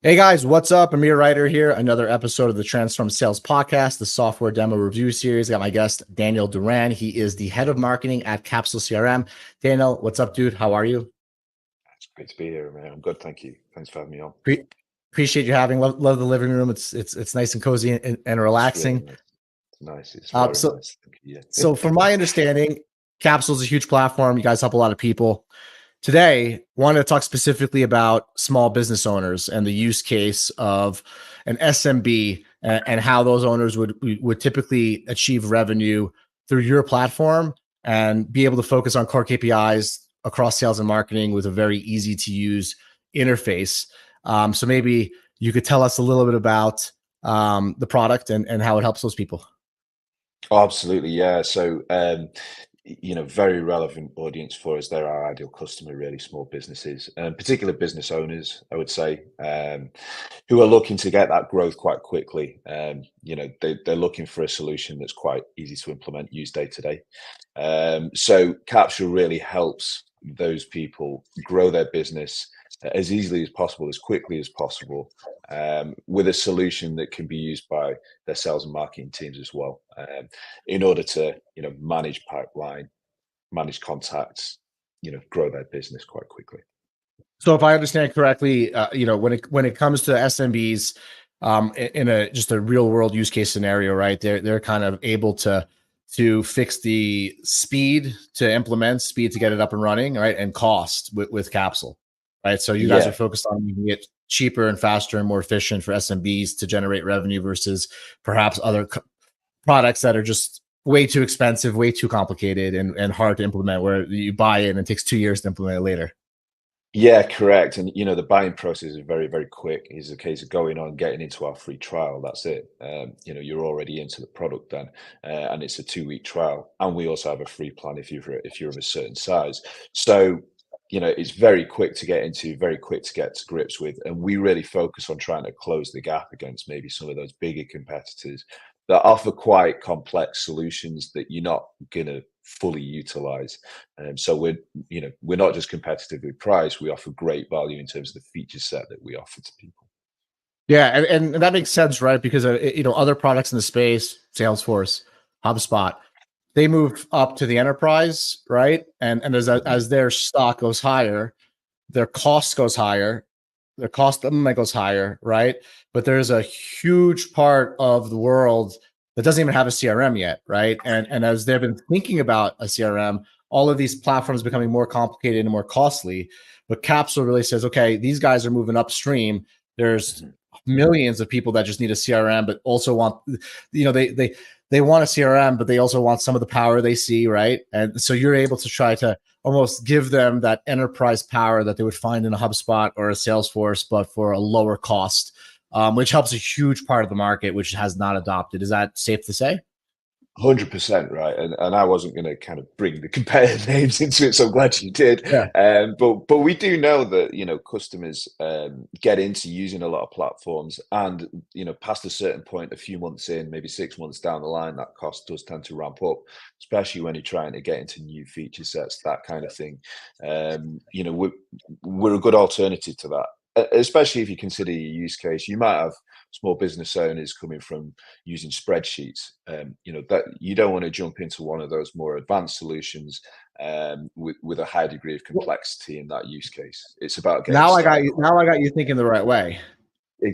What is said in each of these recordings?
Hey guys, what's up? Amir Reiter here. Another episode of the Transform Sales Podcast, the software demo review series. I got my guest, Daniel Duran. He is the head of marketing at Capsule CRM. Daniel, what's up, dude? How are you? It's great to be here, man. I'm good, thank you. Thanks for having me on. Appreciate you having. Love the living room. It's nice and cozy and It's really relaxing. nice. It's nice. It's Uh, very so nice. Thank you. Yeah. so from my understanding, Capsule is a huge platform. You guys help a lot of people. Today, wanted to talk specifically about small business owners and the use case of an SMB and how those owners would typically achieve revenue through your platform and be able to focus on core KPIs across sales and marketing with a very easy to use interface. So maybe you could tell us a little bit about the product and how it helps those people. Oh, absolutely. Yeah. So, very relevant audience for us. They're our ideal customer, really small businesses, and particular business owners, I would say, who are looking to get that growth quite quickly. They're looking for a solution that's quite easy to implement, use day to day. So Capsule really helps those people grow their business as easily as possible, as quickly as possible, with a solution that can be used by their sales and marketing teams as well, in order to manage pipeline, manage contacts, grow their business quite quickly. So if I understand correctly, when it comes to SMBs, in a just a real world use case scenario, right? They're kind of able to fix the speed to implement, speed to get it up and running, right, and cost with Capsule, right? So you guys are Yeah. focused on making it cheaper and faster and more efficient for SMBs to generate revenue versus perhaps other products that are just way too expensive, way too complicated, and hard to implement. Where you buy it and it takes 2 years to implement it later. Yeah, correct. And the buying process is very, very quick. It's a case of going on, getting into our free trial. That's it. You're already into the product then, and it's a 2-week trial. And we also have a free plan if you're of a certain size. So, it's very quick to get into, very quick to get to grips with, and we really focus on trying to close the gap against maybe some of those bigger competitors that offer quite complex solutions that you're not gonna fully utilize. So we're not just competitively priced, we offer great value in terms of the feature set that we offer to people. Yeah, and that makes sense, right? Because other products in the space, Salesforce, HubSpot, they move up to the enterprise, right? And Mhm. as their stock goes higher, their cost goes higher, their cost of implement goes higher, right? But there's a huge part of the world that doesn't even have a CRM yet, right? And as they've been thinking about a CRM, all of these platforms becoming more complicated and more costly. But Capsule really says, okay, these guys are moving upstream. There's Mhm. millions of people that just need a CRM, but also want, they want a CRM, but they also want some of the power they see, right? And so you're able to try to almost give them that enterprise power that they would find in a HubSpot or a Salesforce, but for a lower cost, which helps a huge part of the market, which has not adopted. Is that safe to say? 100% right, and I wasn't going to kind of bring the competitive names into it, so I'm glad you did. Yeah. But we do know that customers get into using a lot of platforms, and past a certain point, a few months in, maybe 6 months down the line, that cost does tend to ramp up, especially when you're trying to get into new feature sets, that kind of thing. We're a good alternative to that. Especially if you consider your use case, you might have small business owners coming from using spreadsheets. That you don't want to jump into one of those more advanced solutions with a high degree of Well, complexity in that use case. It's about getting now I got started you. quite Now I got quickly. you thinking the right way.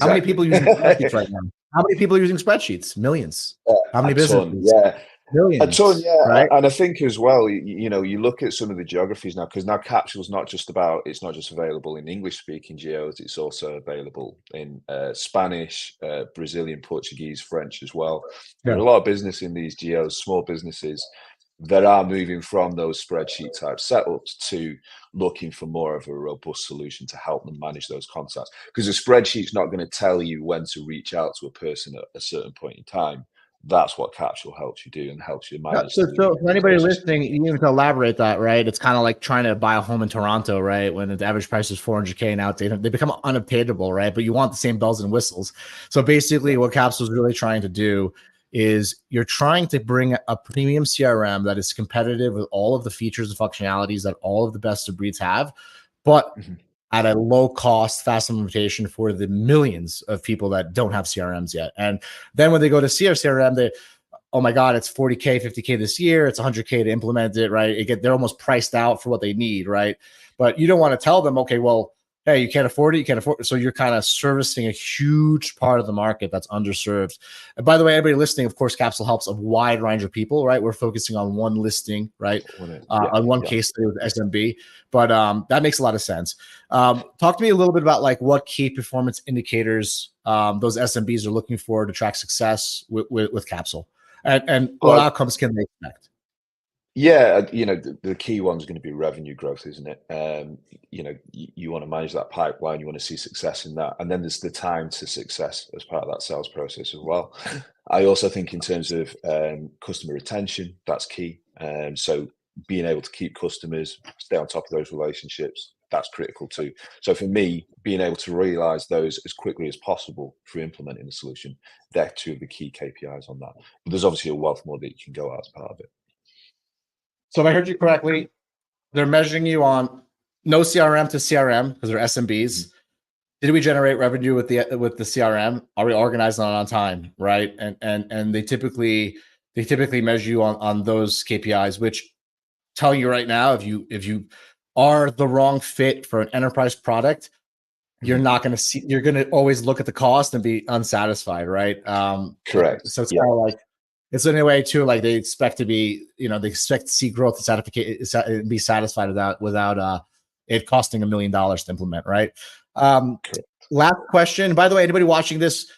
How many Exactly. people are using spreadsheets right now? How many people are using spreadsheets? Millions. How A many ton, businesses? yeah. A ton, Millions, yeah. right? And I think as well, you look at some of the geographies now, because now Capsule's not just about, it's not just available in English speaking geos, it's also available in Spanish, Brazilian, Portuguese, French as well. There are Yeah. a lot of business in these geos, small businesses that are moving from those spreadsheet type setups to looking for more of a robust solution to help them manage those contacts. Because a spreadsheet's not going to tell you when to reach out to a person at a certain point in time. That's what Capsule helps you do and helps you Yeah, manage so for anybody those listening, customers. you need to elaborate that, right? It's kind of like trying to buy a home in Toronto, right? When the average price is 400K now, they become unobtainable, right? But you want the same bells and whistles. So basically, what Exactly. Capsule is really trying to do is you're trying to bring a premium CRM that is competitive with all of the features and functionalities that all of the best of breeds have, but Mhm. at a low cost, fast implementation for the millions of people that don't have CRMs yet. And then when they go to see our CRM, they, oh my God, it's 40K, 50K this year. It's 100K to implement it, right? They're almost priced out for what they need, right? But you don't want to tell them, okay, well, hey, you can't afford it. You can't afford it. So you're kind of servicing a huge part of the market that's underserved. And by the way, everybody listening, of course, Capsule helps a wide range of people, right? We're focusing on one listing, right? On one case study with SMB, but that makes a lot of sense. Talk to me a little bit about like what key performance indicators those SMBs are looking for to track success with Capsule, and what outcomes can they expect? Yeah, the key one's going to be revenue growth, isn't it? You want to manage that pipeline, you want to see success in that, and then there's the time to success as part of that sales process as well. I also think in terms of customer retention, that's key. So being able to keep customers, stay on top of those relationships, that's critical too. So for me, being able to realize those as quickly as possible through implementing the solution, they're two of the key KPIs on that. But there's obviously a wealth more that you can go out as part of it. So if I heard you correctly, they're measuring you on no CRM to CRM because they're SMBs. Did we generate revenue with the CRM? Are we organized on time, right? And they typically measure you on those KPIs, which tell you right now if you are the wrong fit for an enterprise product, you're not going to see. You're going to always look at the cost and be unsatisfied, right? Correct. So it's kind of like. It's in a way too, like they expect to be, they expect to see growth and be satisfied without it costing $1 million to implement, right? Last question. By the way, anybody watching this,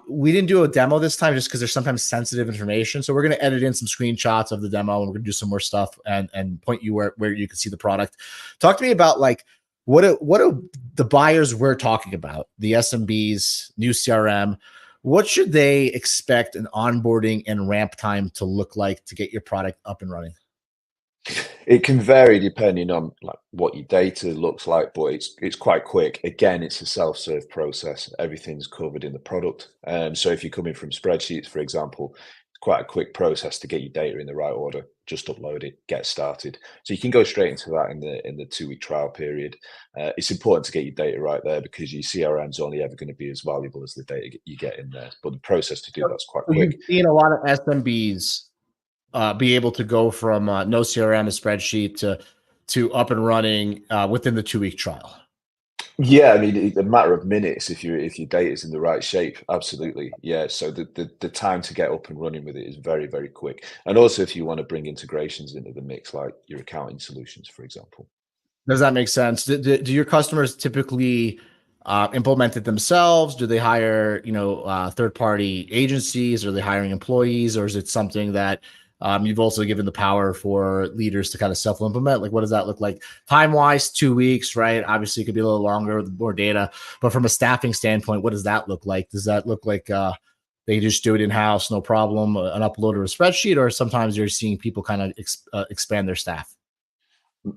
we didn't do a demo this time just because there's sometimes sensitive information. So we're going to edit in some screenshots of the demo and we're going to do some more stuff and point you where you can see the product. Talk to me about like what are the buyers we're talking about, the SMBs, new CRM. What should they expect an onboarding and ramp time to look like to get your product up and running? It can vary depending on like what your data looks like, but it's quite quick. Again, it's a self-serve process. Everything's covered in the product. So if you're coming from spreadsheets, for example, it's quite a quick process to get your data in the right order. Just upload it, get started. So you can go straight into that in the 2-week trial period. It's important to get your data right there because your CRM's only ever going to be as valuable as the data you get in there. But the process to do that's quite quick. You've seen a lot of SMBs be able to go from no CRM, a spreadsheet to up and running within the 2-week trial. Yeah, I mean, a matter of minutes if your data is in the right shape. Absolutely, yeah. So the time to get up and running with it is very, very quick. And also, if you want to bring integrations into the mix, like your accounting solutions, for example. Does that make sense? Do your customers typically implement it themselves? Do they hire third-party agencies? Are they hiring employees, or is it something that you've also given the power for leaders to kind of self-implement? Like, what does that look like? Time-wise, 2 weeks, right? Obviously, it could be a little longer with more data. But from a staffing standpoint, what does that look like? Does that look like they just do it in-house, no problem, an upload or a spreadsheet? Or sometimes you're seeing people kind of expand their staff?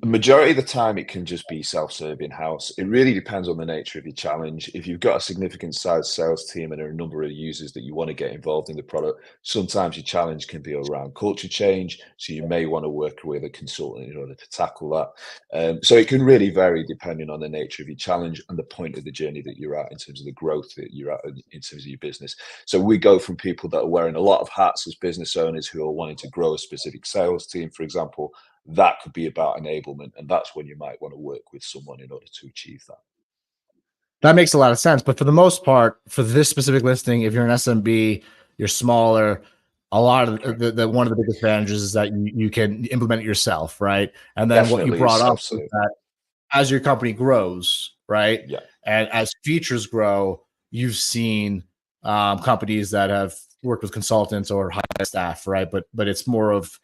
Majority of the time, it can just be self-serve in-house. It really depends on the nature of your challenge. If you've got a significant size sales team and a number of users that you want to get involved in the product, sometimes your challenge can be around culture change. So you may want to work with a consultant in order to tackle that. So it can really vary depending on the nature of your challenge and the point of the journey that you're at in terms of the growth that you're at in terms of your business. So we go from people that are wearing a lot of hats as business owners who are wanting to grow a specific sales team, for example. That could be about enablement, and that's when you might want to work with someone in order to achieve that. That makes a lot of sense. But for the most part, for this specific listing, if you're an SMB, you're smaller, a lot of one of the biggest advantages is that you can implement it yourself, right? And then what you brought up is that as your company grows, right? Yeah. And as features grow, you've seen companies that have worked with consultants or high staff, right? But it's more of,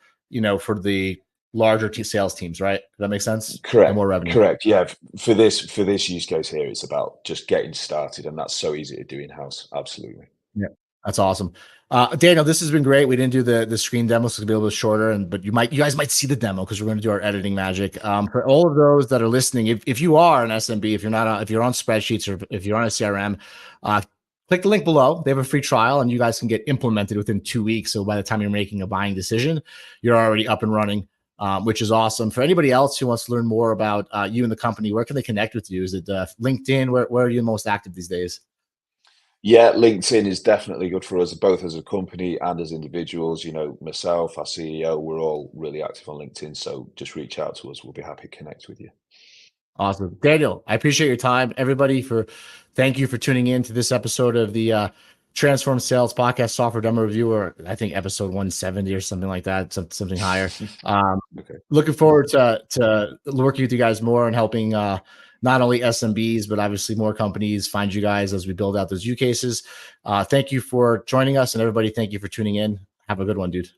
for the larger sales teams, right? Does that make sense? Correct. And more revenue. Correct. Yeah. For this use case here, it's about just getting started, and that's so easy to do in-house. Absolutely. Yeah, that's awesome. Daniel, this has been great. We didn't do the screen demo, so it's gonna be a little bit shorter, but you guys might see the demo because we're going to do our editing magic. For all of those that are listening, if you are an SMB, if you're on spreadsheets or if you're on a CRM, click the link below. They have a free trial, and you guys can get implemented within 2 weeks. So by the time you're making a buying decision, you're already up and running. which is awesome. For anybody else who wants to learn more about you and the company, where can they connect with you? Is it LinkedIn? Where are you most active these days? Yeah, LinkedIn is definitely good for us, both as a company and as individuals. You know, myself, our CEO, we're all really active on LinkedIn. So just reach out to us. We'll be happy to connect with you. Awesome. Daniel, I appreciate your time. Everybody, thank you for tuning in to this episode of the Transform Sales Podcast Software Demo Review, or I think episode 170 or something like that, something higher. Okay. Looking forward to working with you guys more and helping not only SMBs, but obviously more companies find you guys as we build out those use cases. Thank you for joining us, and everybody, thank you for tuning in. Have a good one, dude.